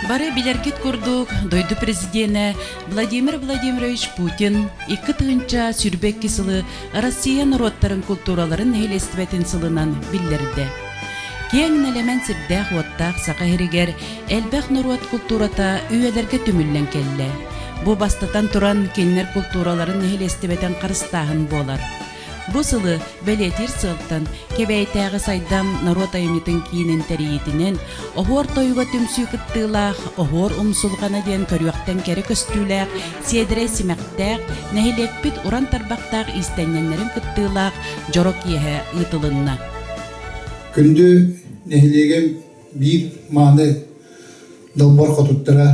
Бары билергит курдук дойду президенті Владимир Владимирович Путин икки тыгынча сүрбек кисылы Россия народтарын культураларын хелестибетин сылынан биллерде. Кең нелемен сирдэх уаттақ сақа херигер элбэх народ культурата үйелерге түмүллен келле. Бу бастатан туран кеннер культураларын хелестибетен қарыстағын болар. Бу сылы белетир сылтан кебейтәгы сайдам народ айымитын киинин тәриетінен оғор тойуға түмсүй кыттылақ, оғор умсулғана ден көріуақтен кәрі көстүләқ, седірі симәқтәқ, нәхилекпіт уран тарбақтақ истәнненлерін кыттылақ, жорок ехе ұтылынна. Күнді нәхилеген бір маны далбар қотуттыра,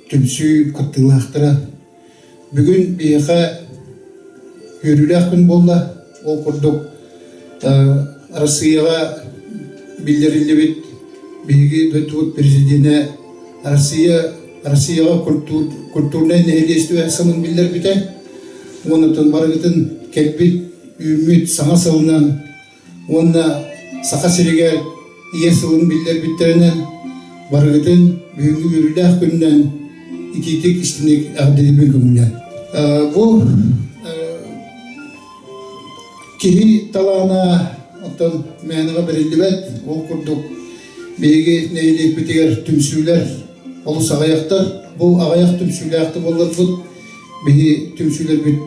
түмсүй кыттылақтыра. Бүгін бейіға Yürüyerek gün bolla, o kurduk Rusya'ya bildirildi bit, bilgi duyduğu prezidine Rusya'ya kültürüne nehirleştiği aksamın bildir bite. Ondan barıgıtın kelbit, ümit, sana salınan, onunla saka siriger, iye salın bildir bitlerinen barıgıtın büyüğü yürüyerek günden ikitik istinik ağdedibin gümünden. Bu Kihi talana otan meniga berilibet, o kurduk beygi neylik bitiger tümsüler, olus ağayaktar, bu ağayak tümsüleyaktı bollar bud, behi tümsüler bit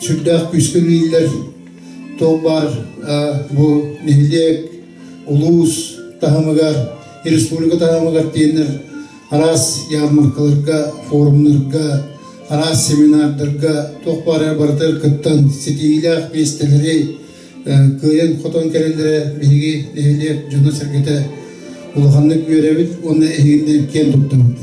sürdağ küskünlüler, toğbar, bu nehiliyek, ulus tahamıgar, respublika tahamıgar diyenler, aras yarmarkalarga, forumlarga, aras seminarlarga toqbar bardır kıttan setiylaq besteleri kıyın qoton kerelere bigi nehiliyek juna sergete ulğanlık görebit onu eğinden ken tuttamdı.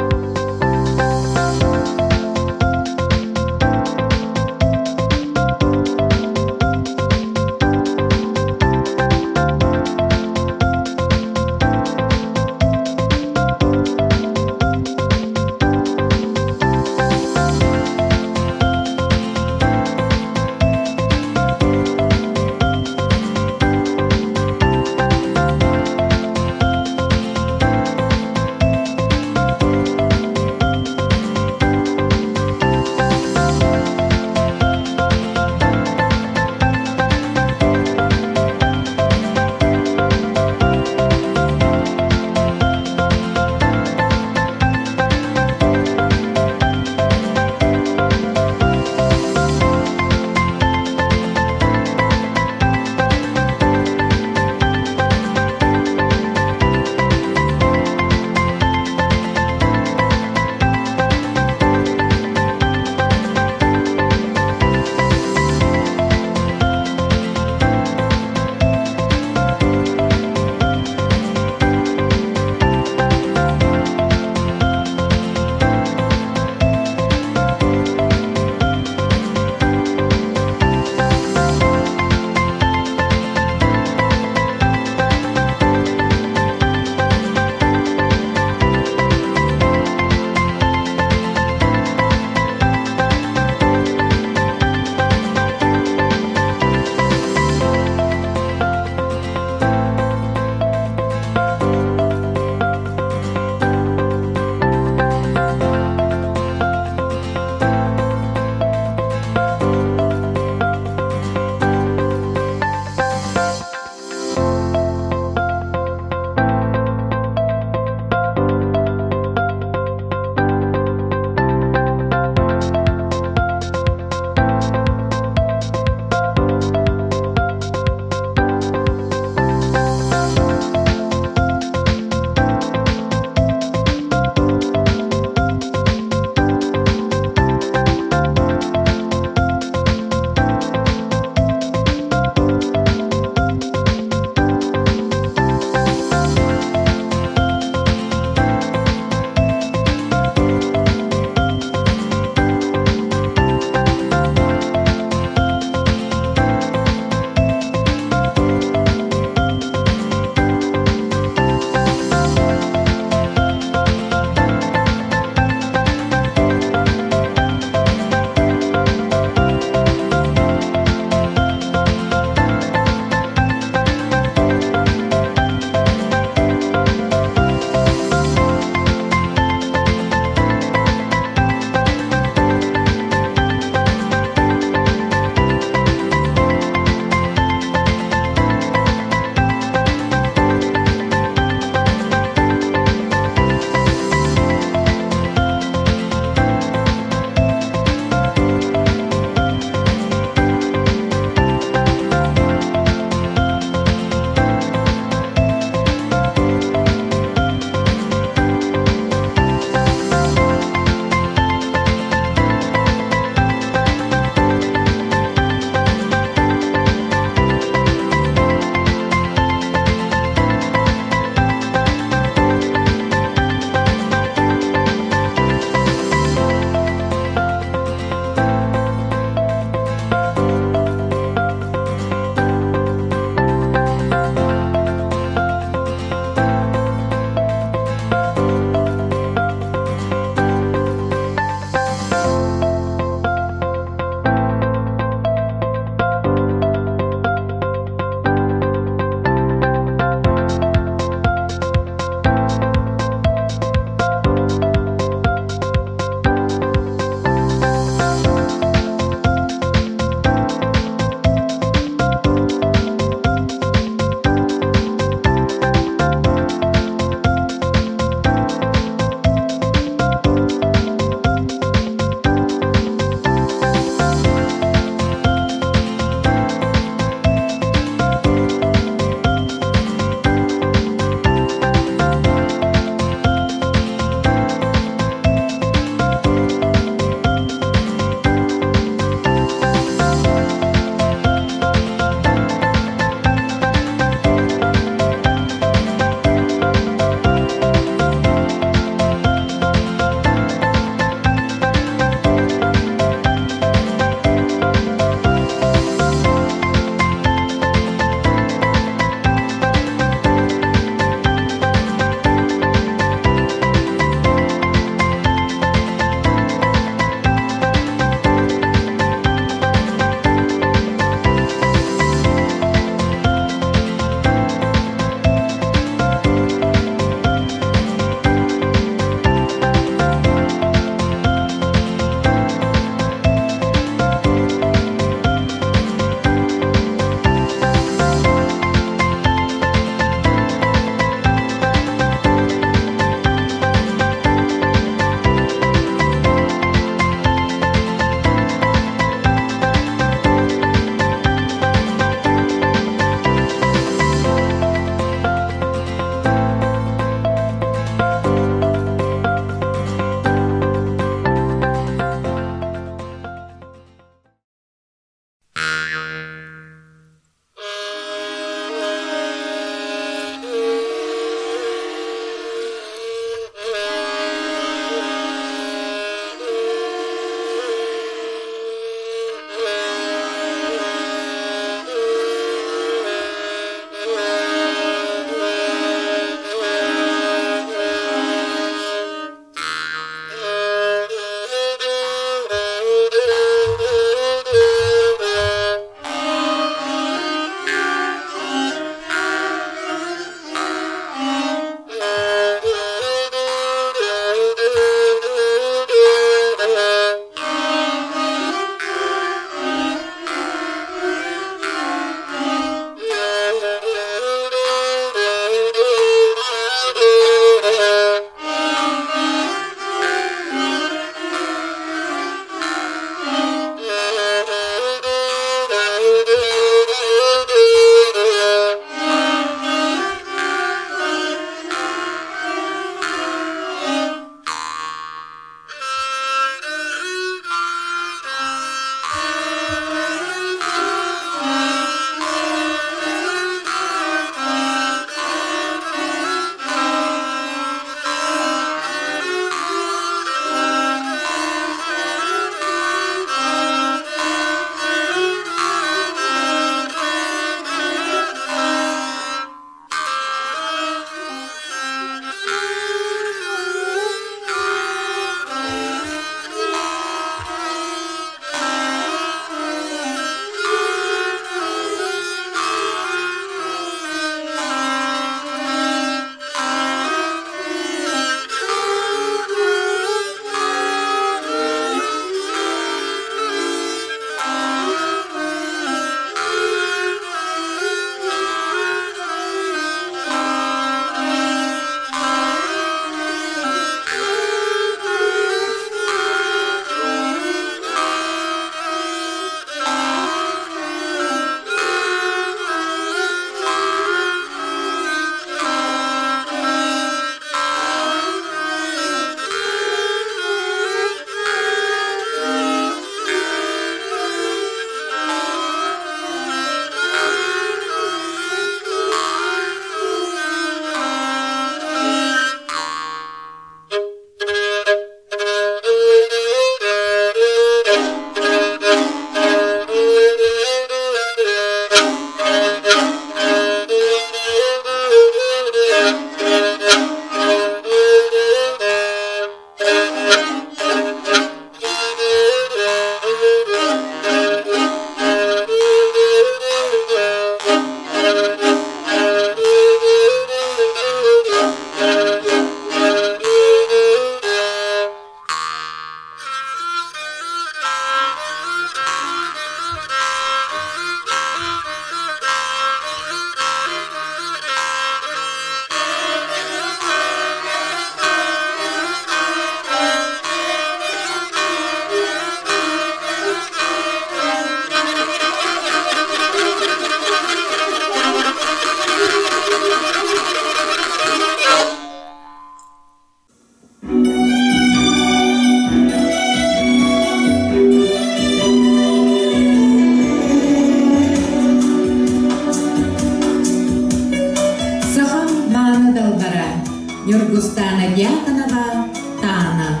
Нюргустана дьяканава тана.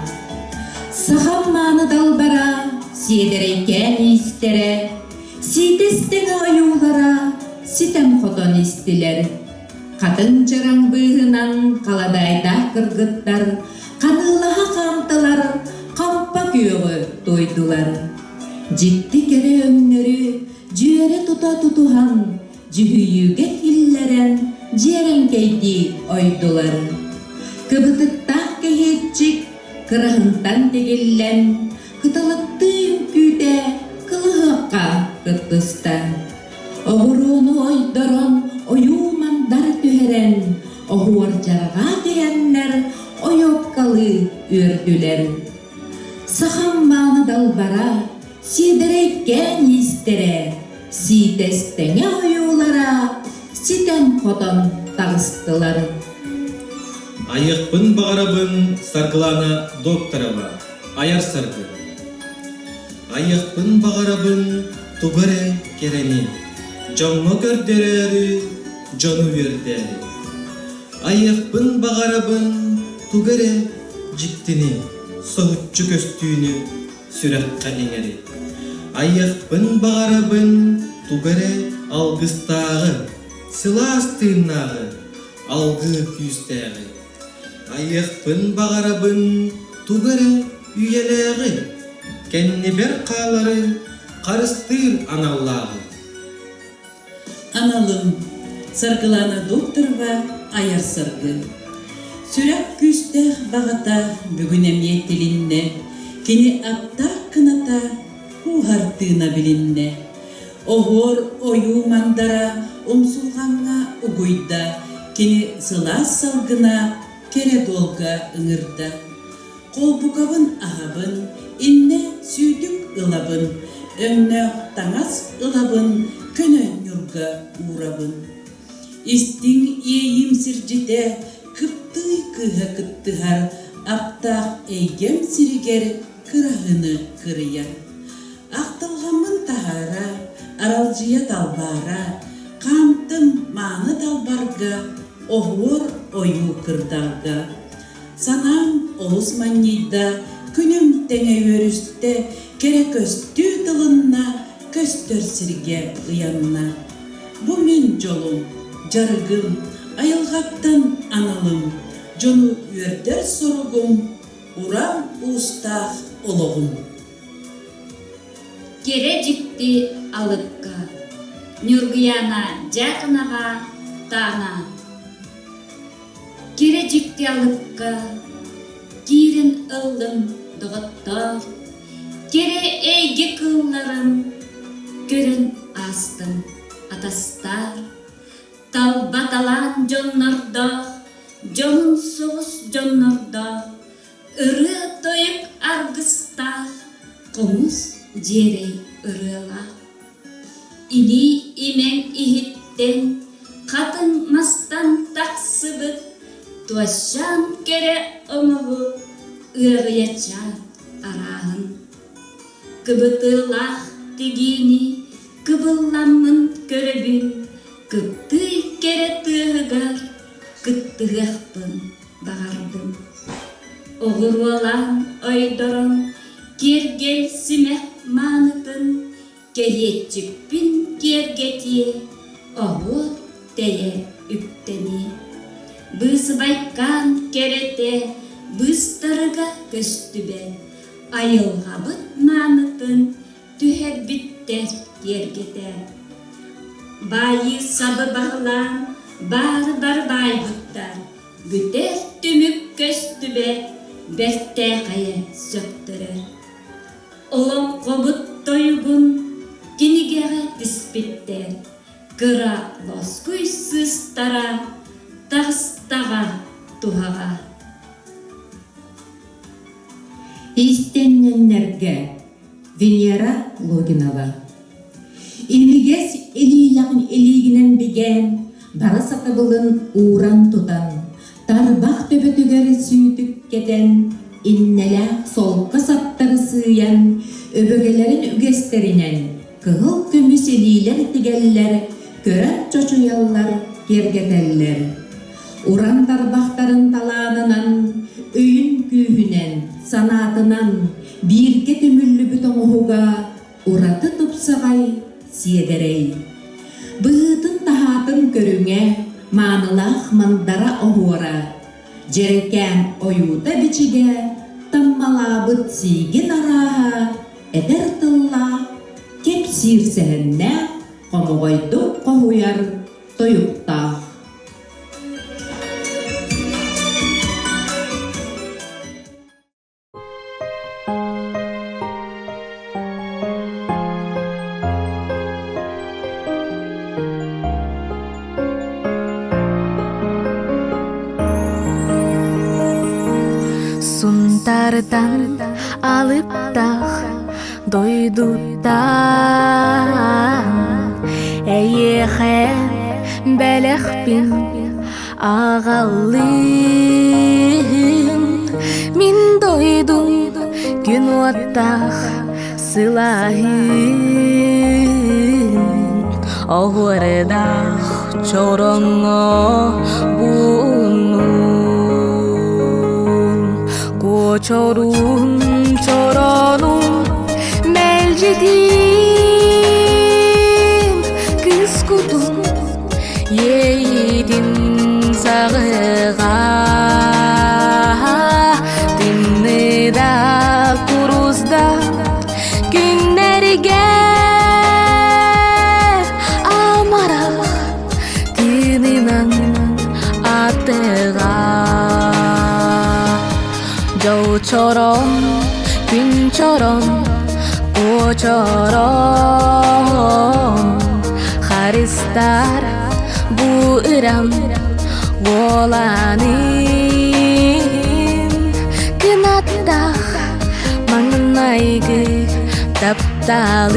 Сахамманы далбара, сиедерейкен истере, ситестене оюлара, ситем хотон истилер. Катын жараң быһынан каладайда кыргыттар, канылаха камтылар, кампа күйөгө тойдулар. Житти кере өңнөрү, жүйере тута тутухан, жүйүйүге киллерен, жерен кейди ойдулар. Кыбытыттақ кехетчик, кырahынтан тегеллен, кыталыттыйын күйде, кылыһыққа кыттыста. Оғыруну ойдорон, оюмандар түһерен, оғуар жарға дегеннер, ойоккалы үрдүлер. Сахамманы далбара, сидерейкен истере, ситестене оюлара, ситен хотон тағыстылар. Айықпын бағарабын Саргылана Докторова, аяр саргы. Айықпын бағарабын тугары керени, жоңмо көрдерері, жону вердері. Айықпын бағарабын тугары життini, соғытчы көстүйіні сүрәққа еңері. Айықпын бағарабын тугары алғыстағы, сыластыыннағы, алғы күйістәғы. Айықпын бағарабын тугары үйеләғы, кәнне бер қалары қарыстыр аналлағы. Аналым, Саргылана Докторова аяр саргы. Сүрәк күстә бағата бүгін әмиеттелінне, кені апта кыната хуғартына білінне. Оғыр ойу мандара омсулғанға ұғойда, кені сылас салгына кере долга ыңырда. Қолбуғабын ағабын, инне сүйдік ылабын, өңне таңас ылабын, көне нүрга урабын. Истің ейім сіржеде, кыпты кыға кыттығар, аптақ әйгем сірігер кырағыны кырыяр. Ақтылғамын тағара, аралжия далбара, қамтым маны далбарға, оғыр ойу кырдарға. Санам олыс маннейда, күнім тәңе өрісті, керек өсті тылынна, көстер сірге ұянна. Бұ мен жолым, жарығым, айылғаттан аналым, жону өрдер сұрығым, урам ұстақ олығым. Кере жикти алыпка, Нюргияна жақынаға тана. Кере жикти алыпка, кирин ылым дұғытта. Кере әйге кылларым, көрін астым атастар. Тал баталан жоннорда, жонун соғыс жоннорда. Үрі тойып аргыста, қомыз жерей ұрыла. Ини имен ихиттен, қатын мастан тақсыбыт, туашан кере омығы, ұрғыяча арағын. Кыбытылақ тегені, кыбылламын көрібін, кыпты кере тығығар, кыттығақпын бағардым. Оғыр olan ойдорон, кергел сімек манытын, керетчікпін кергетие, оғыр тәе үптені. Бысы байкан керете, быстырыға көстүбе, айылғабыт манытын, түхер біттер кергете. Байы сабы бағылан, бар байбыттар, бүтер түмік көстүбе, бәртті қайы сөктірер. Олым қобыт тойгун, кенігеға түспеттер, кыра лоскуй сыстара, тағыстаға туғаға. Истенненнерге Венера Логинова. Илигес илилағын илигінен беген, бара сатабылын уран тутан, тарбақ төбөтігері сүйдік кетен, иннелі солқа саттары сыян, өбөгелерін үгестерінен, кығыл көміс илилер тигеллер, көрәт чочуяллар кергетеллер. Уран тарбақтарын таланынан, өйін күйінен, санатынан, бирке төмүллү бүтін оғуға, ураты тұпсығай, седерей. Бұғытын тахатын көріңе, манылақ мандара оғуара, жерекен ойута бичиге, таммалабыт сиген араға, эдер тылла, кеп сирсәнне, қомығойды қоғуяр тойуқта. Сунтардан алып тах дойдуттан әйехе бәләхпин ағалым мин дойдум күн оттах сылахым оғырдах чороңо буну Çorum çoronum melcedim kız kudum yedim sağığa dinleda kuruzda günlerge amara dininan atığa 겨우처럼 빈처럼 꽃처럼 하리스타라 부으람 원하는 그나다 막는 나이그 답답이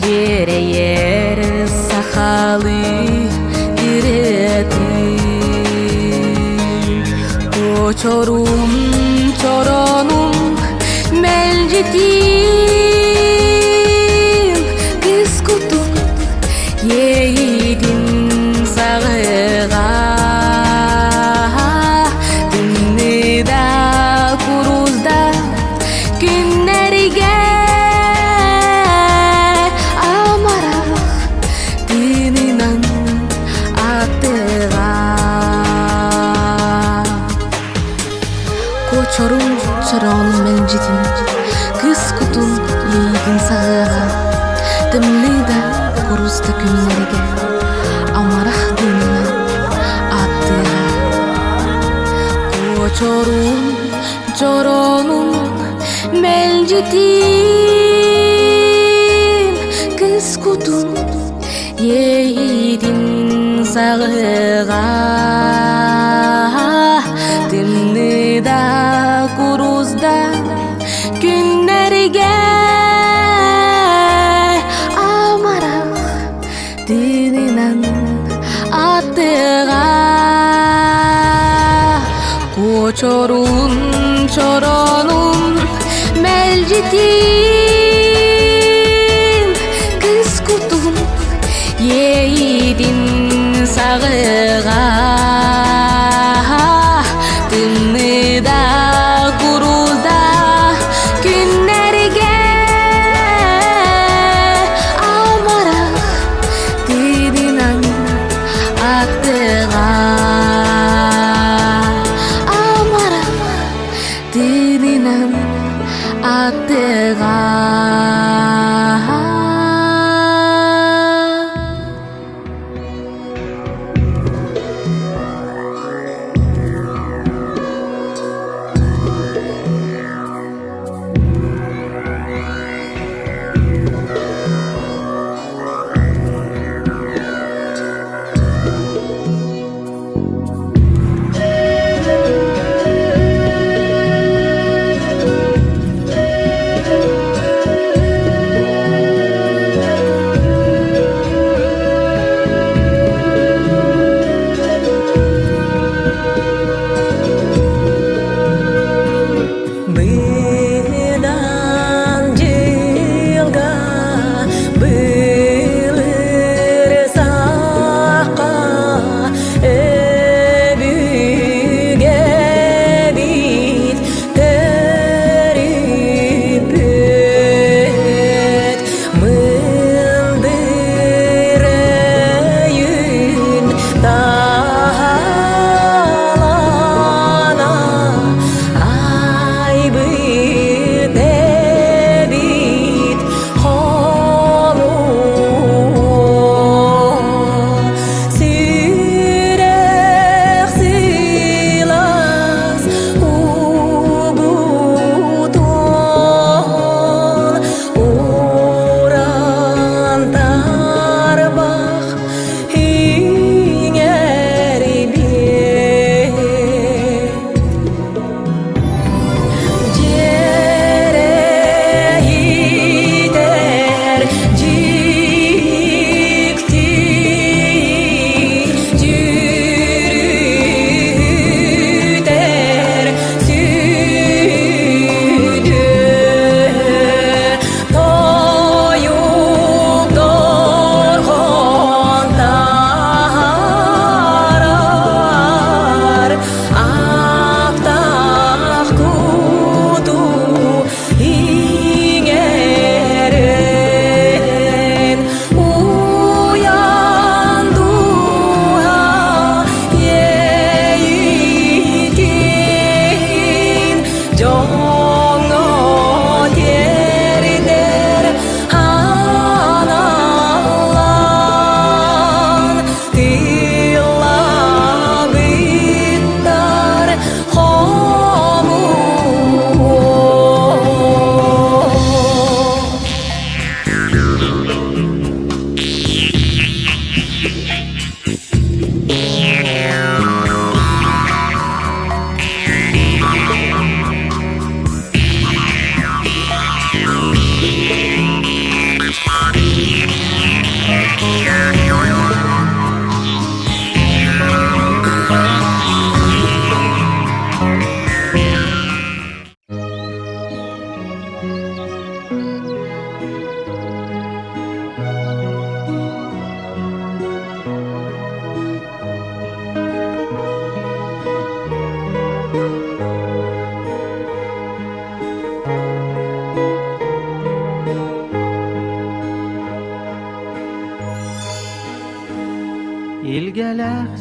예레 사할이 이래도 çorum çoronum melcedim kız kudum yedim sağığa dinleda kuruzda günlerge amara dininan atığa Çorum çoron melcedim kız kudum yedim sağığa Dımlıyda kuruzda günlerge amarah dinine attığa Çorum çoronum melcedim kız kudum yedim sağığa Dimnida kuruzda günlerge amara dininan atığa Koçorun çoronum melcedim kız kudum yedim sağığa Dinlida kuruzda günlerge amara dininan atığa amara dininan atığa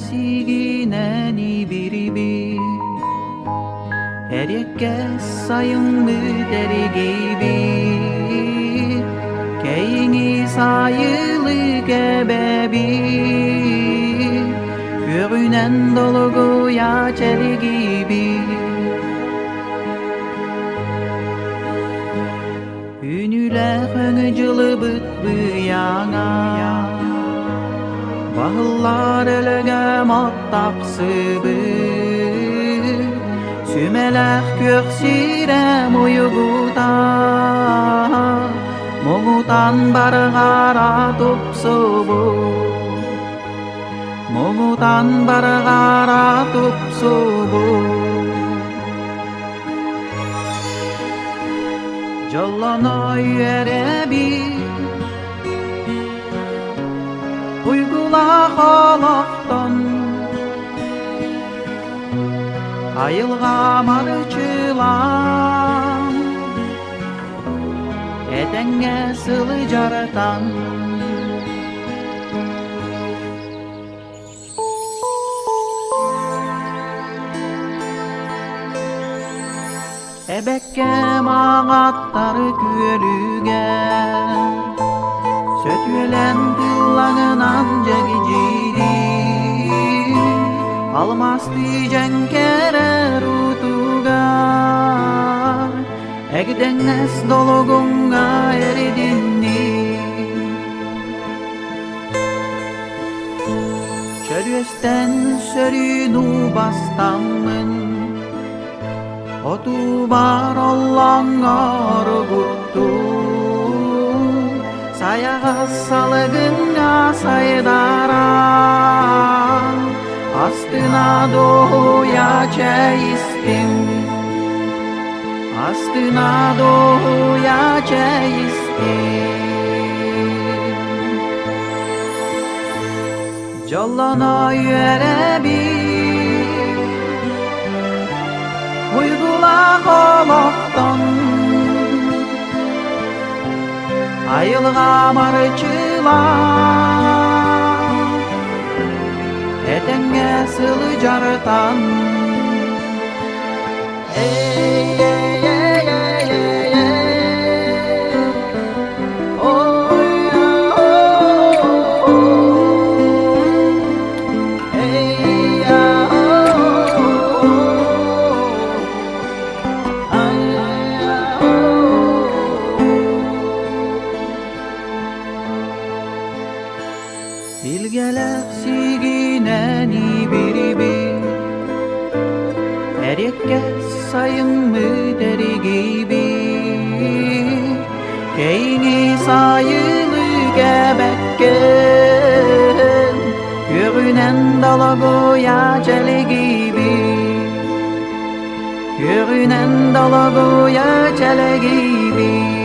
sigineni biri Eriyekes sayımlı deri gibi Keyini sayılı gebebi Görünen dolgu ya çeli gibi Ünüler öngıcılı bıtbı yana Bahıllar ölüge mattapsı Sümelek köksirem uyguda Moğutan barğara tupsu bu Moğutan barğara tupsu bu Jollana yere bir Uygula halaktan Ayılga marıçılan Edenge sılı caratan Ebekke mağatları küölüge Sötülen kıllanın anca gicidi Almastı cenkere rutugar Egdennes dolugunga eridindi Çölüsten sörünü bastamın Otu bar ollangar guttu Sayağa salgınga saydara Astına doğuya çeistim Astına doğuya çeistim Jollana yere bir Uygula koloktan Ayılga marıçılan Edenge sılı cartan Ey ey ey ey ey ey Oy oh Ey ya Ay ya Bilgeler sigineni biri Eriyekes sayımlı deri gibi Keyni sayılı gebekken Görünen dalagoya çele gibi Görünen dalagoya çele gibi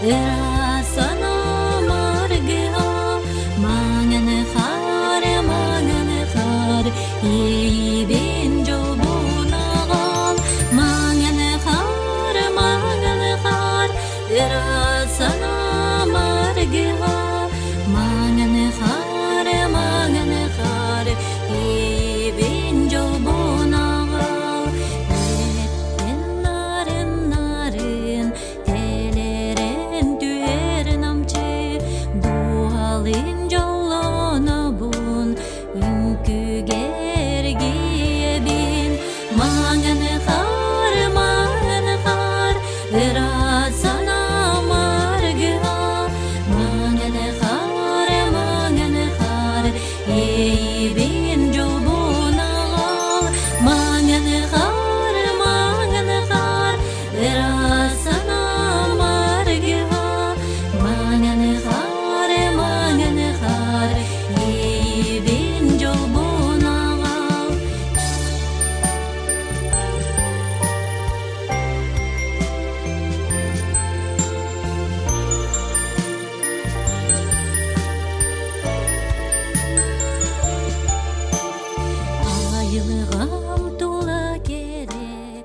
Erasana margıha Mangane khar İbin jobunagal Mangane khar Erasana margıha Mangane khar İbin jobunagal Narin teleren tüer namçı Duhalin jallana bun ünkü gergiye bin Mangane khar Erasana margıha Mangane khar İbin jobunagal Mangane khar Erasana margıha Mangane khar İbin jobunagal Ayılığam tula kere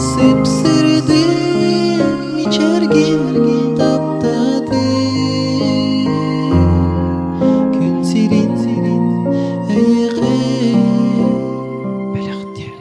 Sıpsırdım içergin taptadı Gün sirin ayığı Belakti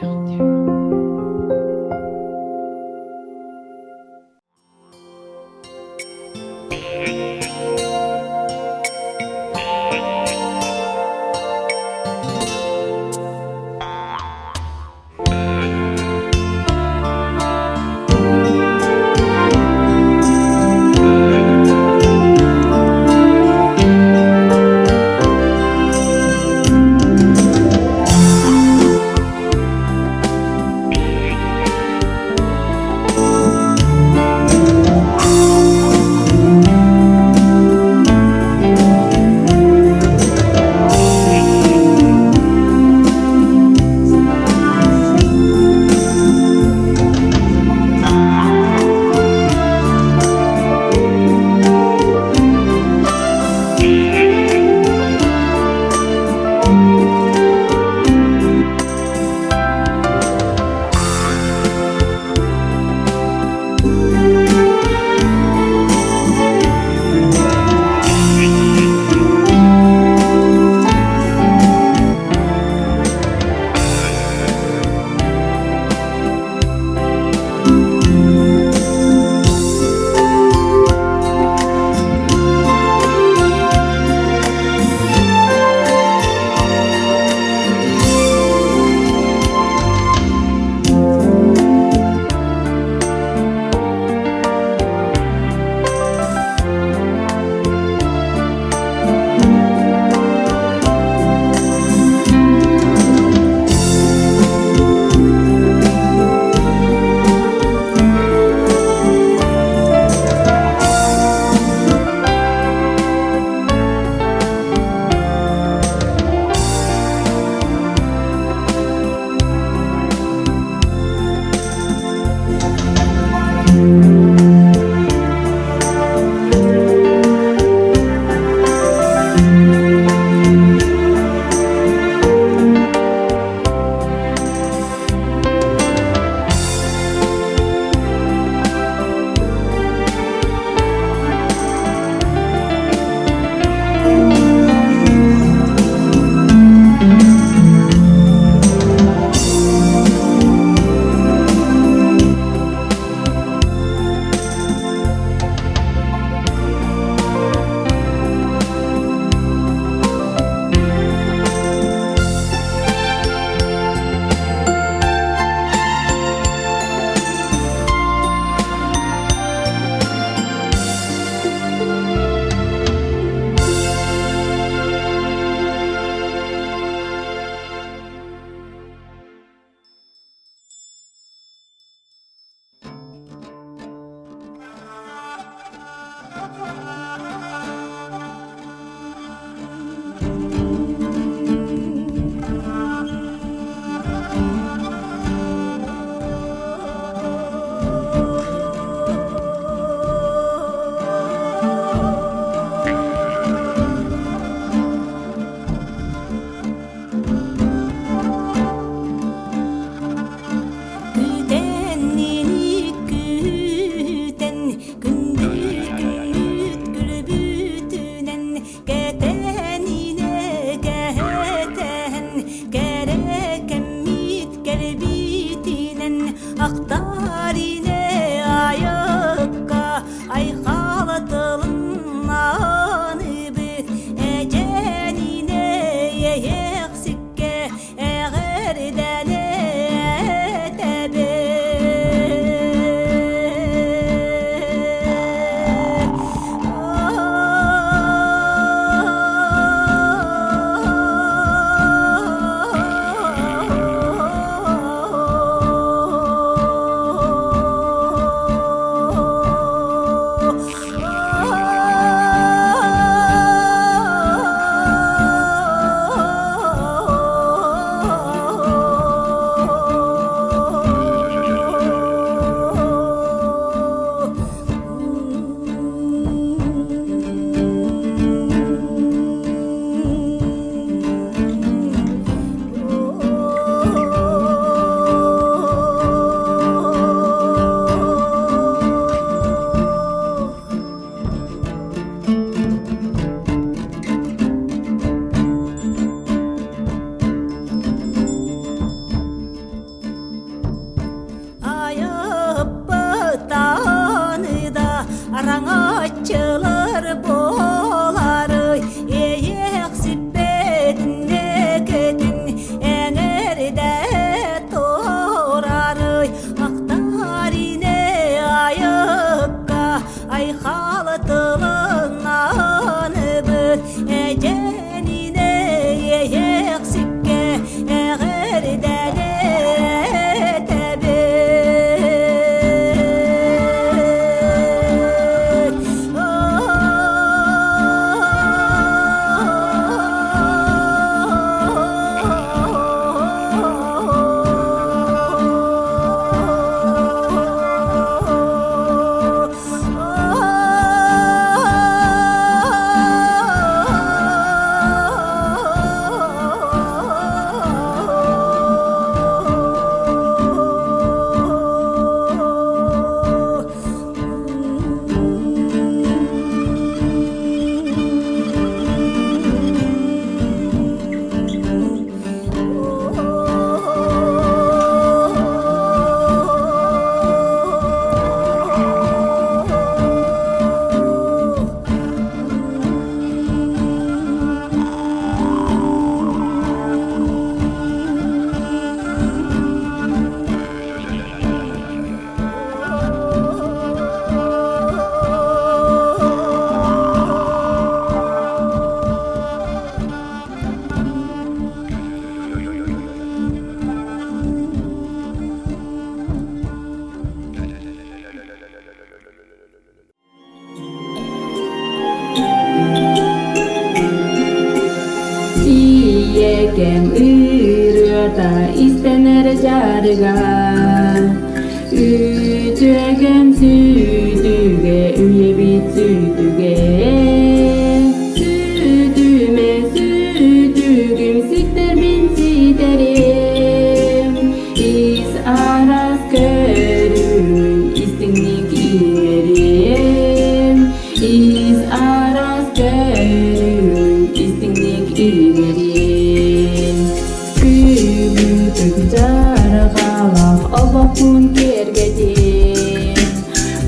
açılır boğuları Eyek sippetine ketin enerde torarı Aktarine ayıkka ay halıtılığından büt Ecenine eyek sikke eğerdele Iyegem ırıda istener jarga Ütügen südüge üye bit südüge Südüme südügüm sikter bin siderim İz aras körüm istinlik inerim İz aras körüm istinlik inerim Kübütük jargalak obakun kergedim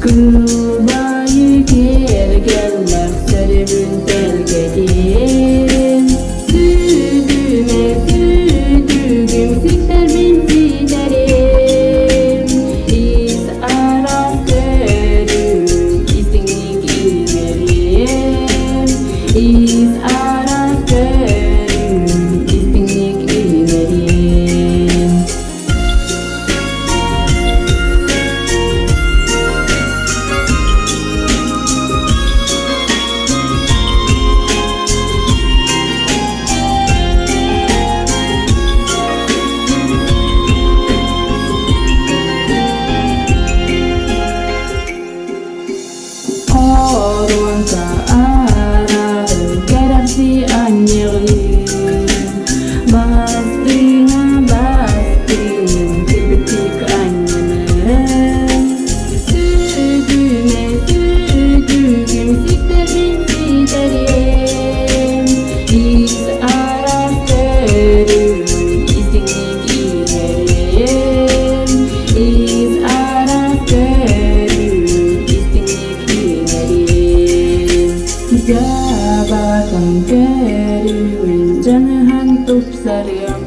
Kılbayı kergeller sörümün telgedim Südüme südügüm sikter bin siderim İz aras körüm istinlik inerim İz aras körüm istinlik inerim Korunca ararım geraksi anyırım Bastığına bastığım kibitik anyırım Südüme südügüm sikter bin siderim İz aras körüm istinlik inerim İz aras körüm istinlik inerim Jabatım körümün canıhan tupsarım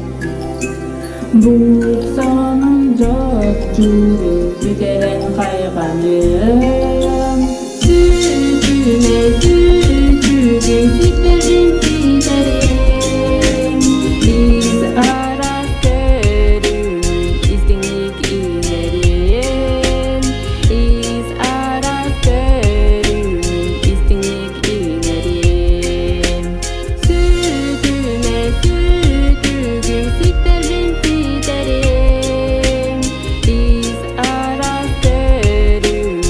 Buğsanın çok çürü güderen kayganım Südüme südügüm sikter bin siderim İz aras körüm istinlik inerim İz aras körüm istinlik inerim Südüme südügüm sikter bin siderim İz aras körüm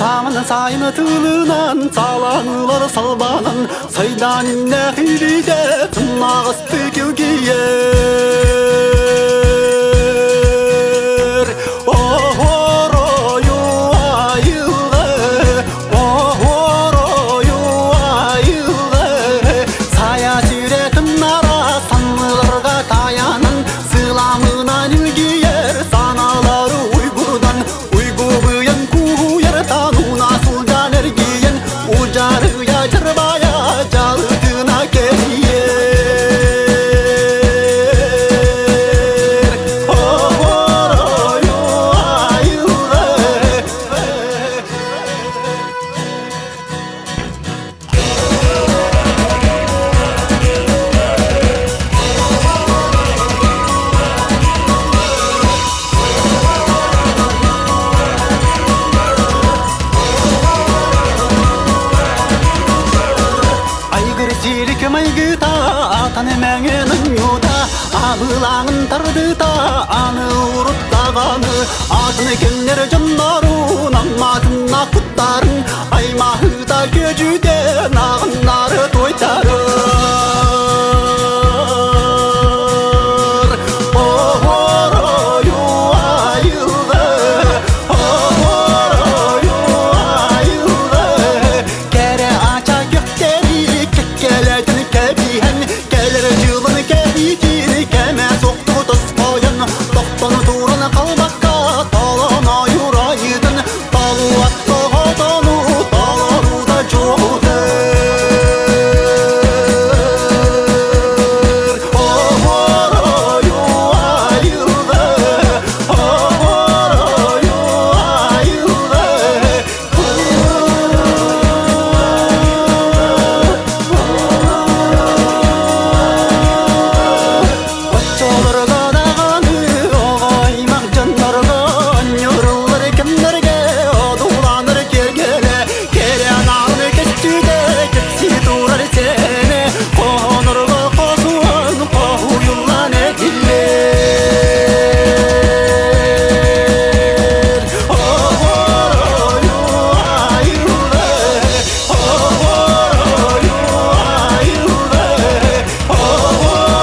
Самын сайын тылынан саланылар салбанын Сайдан инне хилиде тымнағысты келгейер Охорою айылы Охорою айылы Сая жүретім нара санлыларға таянын Сыламынан үлгейер саналары уйгурдан Уйгубыян куер тануна сулдан әргейен Ужарыя жырбая жалытына келиер Охорою айылы Айгыр сирік майгыта атаны мәңінің юта Абылаңын тардыта аны ұрыттағаны Атыны кемнер жоннару наматына құттарын Аймағыта көжуде нағыннары тойтарыр Охорою айылы Охорою айылы Кәрі ача көктері кеккелетін кәбиен Кәлір жылын кәбитір кәмә соқты тұс қойын Тоқтаны турын қалбаққа талын айырайдын Талу атты ғатану таларуда жоғытыр Охорою айылы Охорою айылы Отчоларға дағаны оғаймақ жанларға Нұрылыр кімдерге одуланыр кергелі Керен аны кеттіде кетсі турар сені Қонырға қосуын қоюлан әділер Охорою айылы Охорою айылы Охорою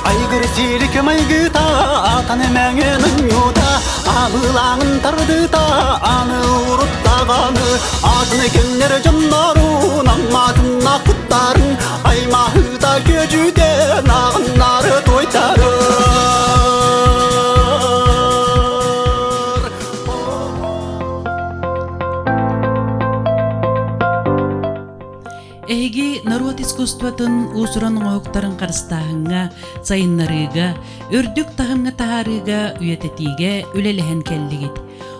Айгыр сирік майгыта атаны мәңінің юта Абылаңын тардыта аны ұрыттағаны Атыны кемнер жоннару наматына құттарын Аймағыта көжуде нағыннары тойтарыр Эги народ искусстватын усуран оғықтарын қарыстағынға, сайынларыға, үрдік тағымға тағарыға, үйететіге үлеліген келдігіт.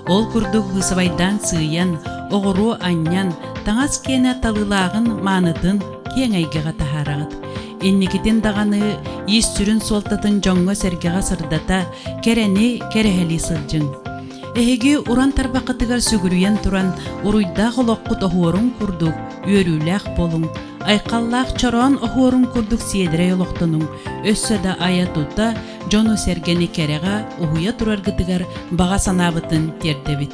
Ол күрдік ғысабайдан сыйян, оғыру аньян, таңас кені талылағын маныдын кеңайгіға тағарағыт. Энникетен дағаны ес сүрін солтатын жоңға сәргіға сырдата, керені керехәлі сылжың. Эһиги уран тарбақытыгар сүгүрүйен туран уруйда холоққут оһуорун курдук, үөрүүлээх болуң, айқаллаах чороон оһуорун курдук сиедире олохтонуң, өссөда ая тута, жону сергени керега уһуя тураргытыгар бага санаабытын тердебит.